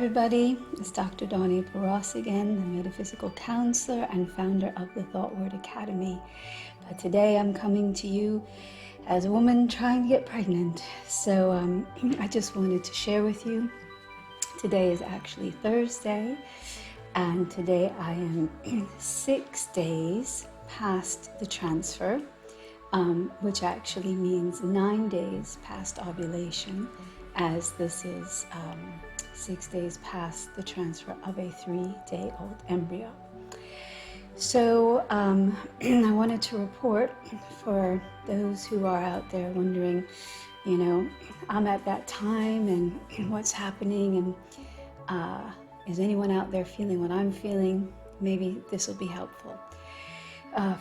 everybody, it's Dr. Donnie Ross again, the metaphysical counselor and founder of the Thought Word Academy. But today I'm coming to you as a woman trying to get pregnant. So I just wanted to share with you. Today is actually Thursday, and today I am 6 days past the transfer, which actually means 9 days past ovulation, as this is 6 days past the transfer of a 3-day-old embryo. So I wanted to report for those who are out there wondering, you know, I'm at that time and what's happening, and is anyone out there feeling what I'm feeling? Maybe this will be helpful.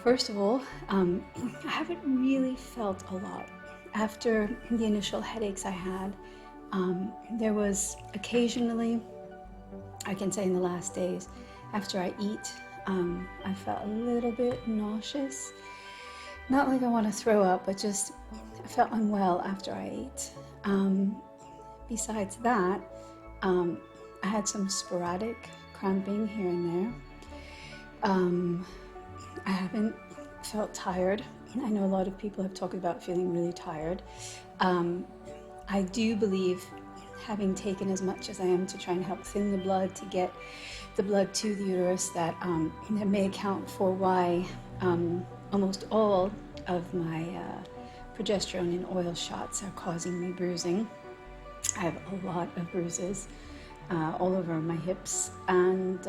First of all, I haven't really felt a lot. After the initial headaches I had, there was occasionally, I can say in the last days, after I eat, I felt a little bit nauseous. Not like I want to throw up, but just I felt unwell after I ate. Besides that, I had some sporadic cramping here and there. I haven't felt tired. I know a lot of people have talked about feeling really tired. I do believe, having taken as much as I am to try and help thin the blood, to get the blood to the uterus, that may account for why almost all of my progesterone and oil shots are causing me bruising. I have a lot of bruises all over my hips, and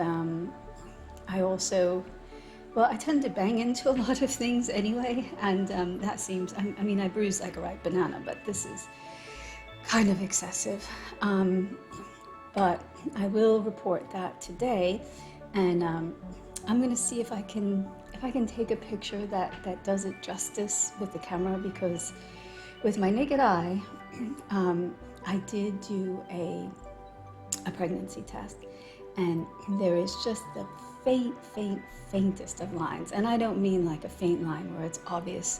I also, well, I tend to bang into a lot of things anyway, and that seems, I mean, I bruise like a ripe banana, but this is kind of excessive. But I will report that today, and I'm going to see if I can take a picture that does it justice with the camera, because with my naked eye, I did do a pregnancy test, and there is just the faintest of lines, and I don't mean like a faint line where it's obvious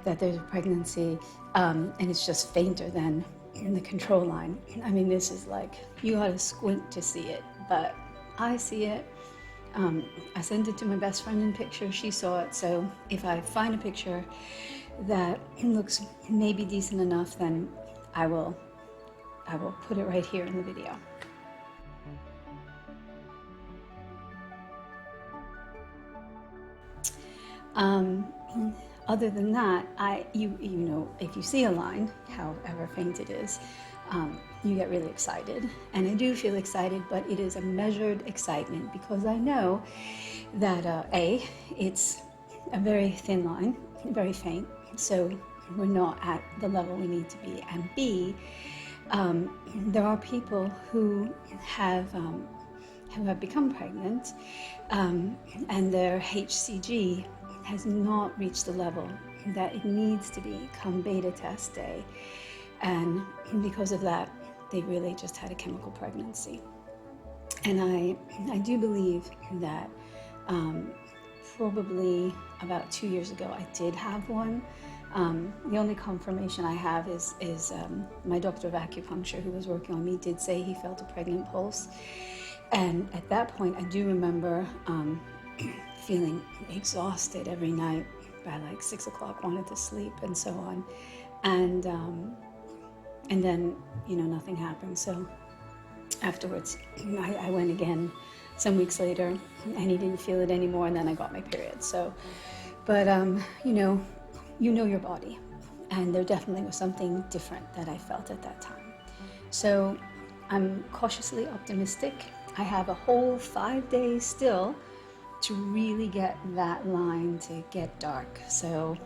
that there's a pregnancy, and it's just fainter than in the control line. I mean, this is like, you gotta squint to see it, but I see it. I sent it to my best friend in picture, she saw it, so if I find a picture that looks maybe decent enough, then I will put it right here in the video. Other than that, you know, if you see a line, however faint it is, you get really excited. And I do feel excited, but it is a measured excitement, because I know that A, it's a very thin line, very faint, so we're not at the level we need to be, and B, there are people who have become pregnant, and their HCG has not reached the level that it needs to be come beta test day, and because of that, they really just had a chemical pregnancy. And I do believe that probably about 2 years ago I did have one. The only confirmation I have is my doctor of acupuncture, who was working on me, did say he felt a pregnant pulse, and at that point I do remember feeling exhausted every night by like 6 o'clock, wanted to sleep and so on, and then, you know, nothing happened. So afterwards I went again some weeks later, and he didn't feel it anymore, and then I got my period. So, but you know your body, and there definitely was something different that I felt at that time. So I'm cautiously optimistic. I have a whole 5 days still to really get that line to get dark. So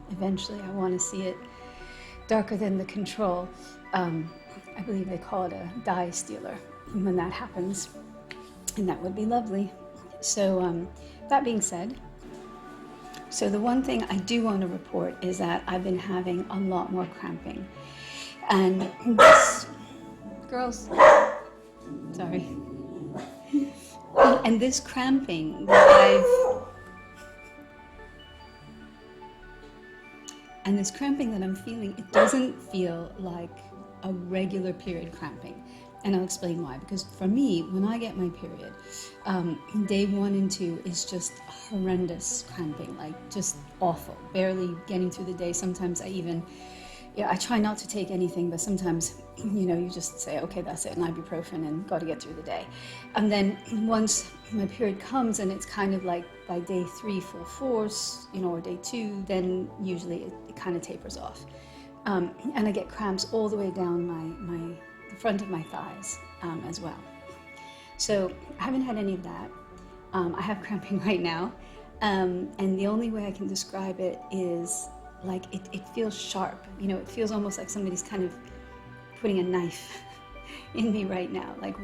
eventually I want to see it darker than the control. I believe they call it a dye stealer when that happens, and that would be lovely. So that being said, so the one thing I do want to report is that I've been having a lot more cramping, and this, girls, sorry. And this cramping that I'm feeling, it doesn't feel like a regular period cramping. And I'll explain why. Because for me, when I get my period, day 1 and 2 is just horrendous cramping, like just awful, barely getting through the day. Sometimes I try not to take anything, but sometimes, you just say, okay, that's it, an ibuprofen and got to get through the day. And then once my period comes and it's kind of like by day 3 full force, or day 2, then usually it kind of tapers off. And I get cramps all the way down the front of my thighs as well. So I haven't had any of that. I have cramping right now. And the only way I can describe it is like it feels sharp. It feels almost like somebody's kind of putting a knife in me right now. Like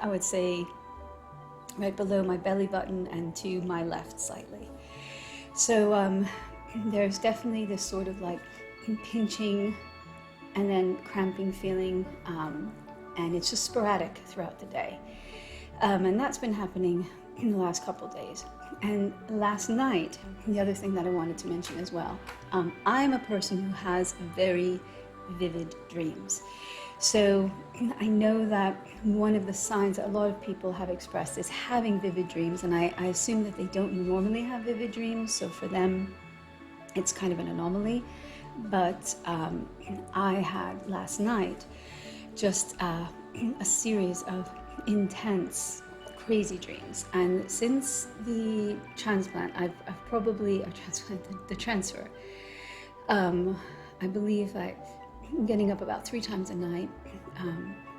I would say right below my belly button and to my left slightly. So there's definitely this sort of like pinching and then cramping feeling, and it's just sporadic throughout the day. And that's been happening in the last couple days. And last night, the other thing that I wanted to mention as well, I'm a person who has very vivid dreams. So I know that one of the signs that a lot of people have expressed is having vivid dreams, and I assume that they don't normally have vivid dreams, so for them it's kind of an anomaly. But I had last night just a series of intense, crazy dreams. And since the transplant, the transfer, I believe I'm getting up about 3 times a night.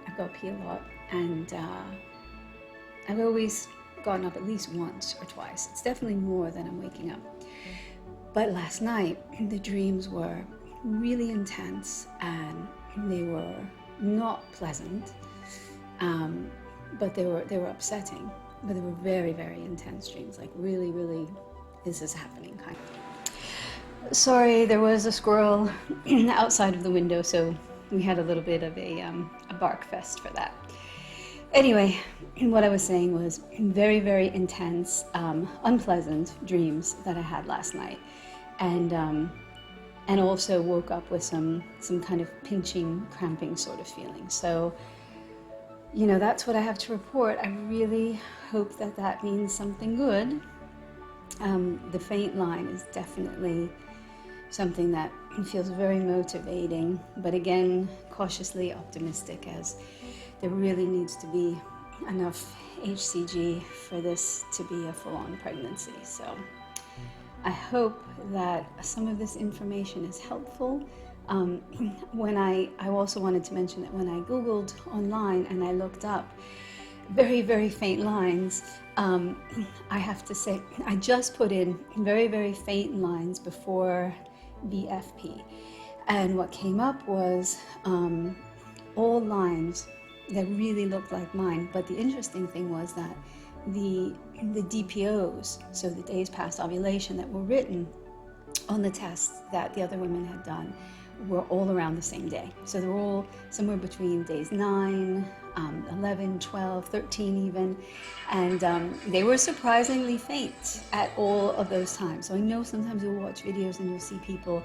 I've got to pee a lot, and I've always gotten up at least once or twice. It's definitely more than I'm waking up. But last night, the dreams were really intense, and they were not pleasant, but they were upsetting. But they were very, very intense dreams, like really, really, this is happening kind of. Sorry, there was a squirrel outside of the window, so we had a little bit of a bark fest for that. Anyway, what I was saying was very, very intense, unpleasant dreams that I had last night. And also woke up with some kind of pinching, cramping sort of feeling. So, that's what I have to report. I really hope that means something good. The faint line is definitely something that feels very motivating, but again, cautiously optimistic, as there really needs to be enough HCG for this to be a full-on pregnancy. So I hope that some of this information is helpful. I also wanted to mention that when I Googled online and I looked up very, very faint lines, I have to say, I just put in very, very faint lines before VFP. And what came up was all lines that really looked like mine. But the interesting thing was that the DPOs, so the days past ovulation, that were written on the tests that the other women had done, were all around the same day. So they were all somewhere between days 9, 11, 12, 13 even, and they were surprisingly faint at all of those times. So I know sometimes you'll watch videos and you'll see people,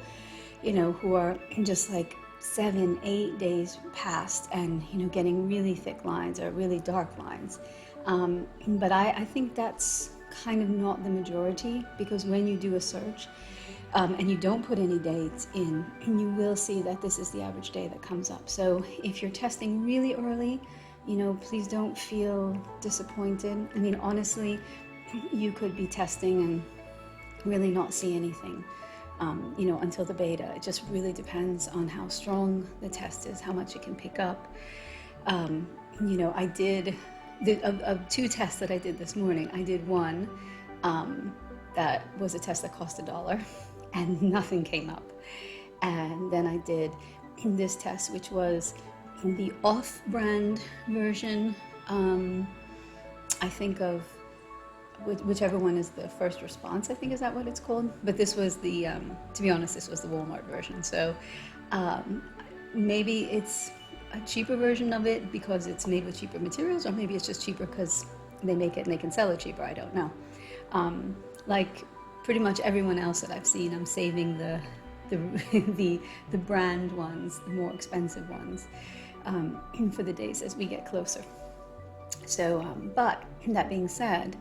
who are just like 7, 8 days past and, getting really thick lines or really dark lines. But I think that's kind of not the majority, because when you do a search and you don't put any dates in, you will see that this is the average day that comes up. So if you're testing really early, please don't feel disappointed. I mean, honestly, you could be testing and really not see anything, until the beta. It just really depends on how strong the test is, how much it can pick up. I did, of 2 tests that I did this morning, I did one that was a test that cost $1 and nothing came up. And then I did this test, which was the off-brand version, I think of whichever one is the first response, I think, is that what it's called? But this was the, to be honest, this was the Walmart version. So maybe it's a cheaper version of it because it's made with cheaper materials, or maybe it's just cheaper because they make it and they can sell it cheaper, I don't know. Like pretty much everyone else that I've seen, I'm saving the brand ones, the more expensive ones. for the days as we get closer. So, but that being said,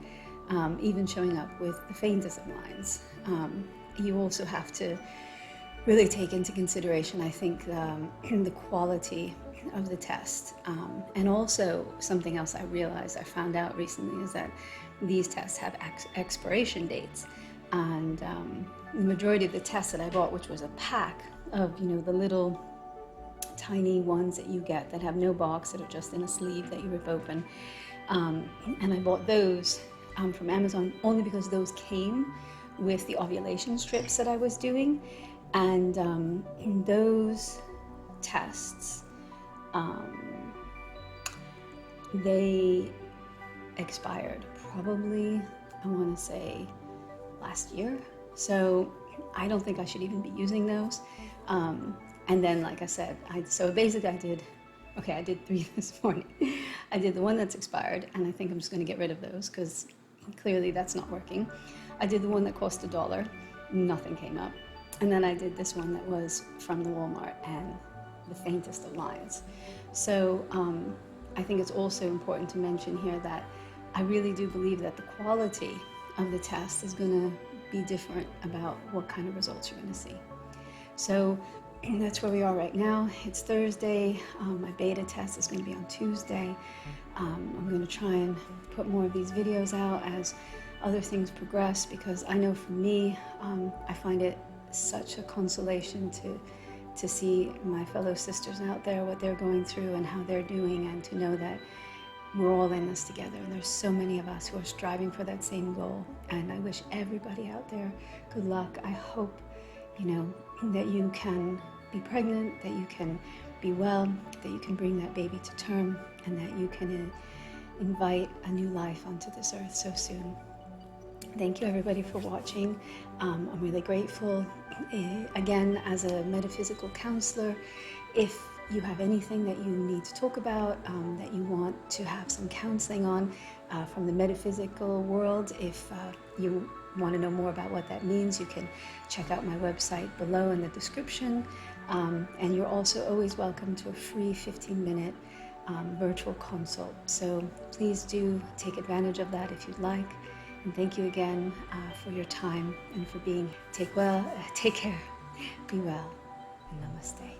even showing up with the faintest of lines, you also have to really take into consideration, I think, the quality of the test. And also something else I found out recently, is that these tests have expiration dates. And the majority of the tests that I bought, which was a pack of, the little tiny ones that you get that have no box, that are just in a sleeve that you rip open. And I bought those from Amazon only because those came with the ovulation strips that I was doing. And those tests, they expired probably, I want to say, last year. So I don't think I should even be using those. And then, like I said, so basically I did 3 this morning. I did the one that's expired, and I think I'm just going to get rid of those because clearly that's not working. I did the one that cost $1, nothing came up. And then I did this one that was from the Walmart, and the faintest of lines. So I think it's also important to mention here that I really do believe that the quality of the test is going to be different about what kind of results you're going to see. So that's where we are right now. It's Thursday. My beta test is going to be on Tuesday. I'm going to try and put more of these videos out as other things progress, because I know for me, I find it such a consolation to see my fellow sisters out there, what they're going through and how they're doing, and to know that we're all in this together. And there's so many of us who are striving for that same goal. And I wish everybody out there good luck. I hope, that you can be pregnant, that you can be well, that you can bring that baby to term, and that you can invite a new life onto this earth so soon. Thank you everybody for watching. I'm really grateful. Again, as a metaphysical counselor, if you have anything that you need to talk about, that you want to have some counseling on from the metaphysical world, if you want to know more about what that means, you can check out my website below in the description. And you're also always welcome to a free 15-minute virtual consult. So please do take advantage of that if you'd like. And thank you again for your time and for being. Take care, be well, and namaste.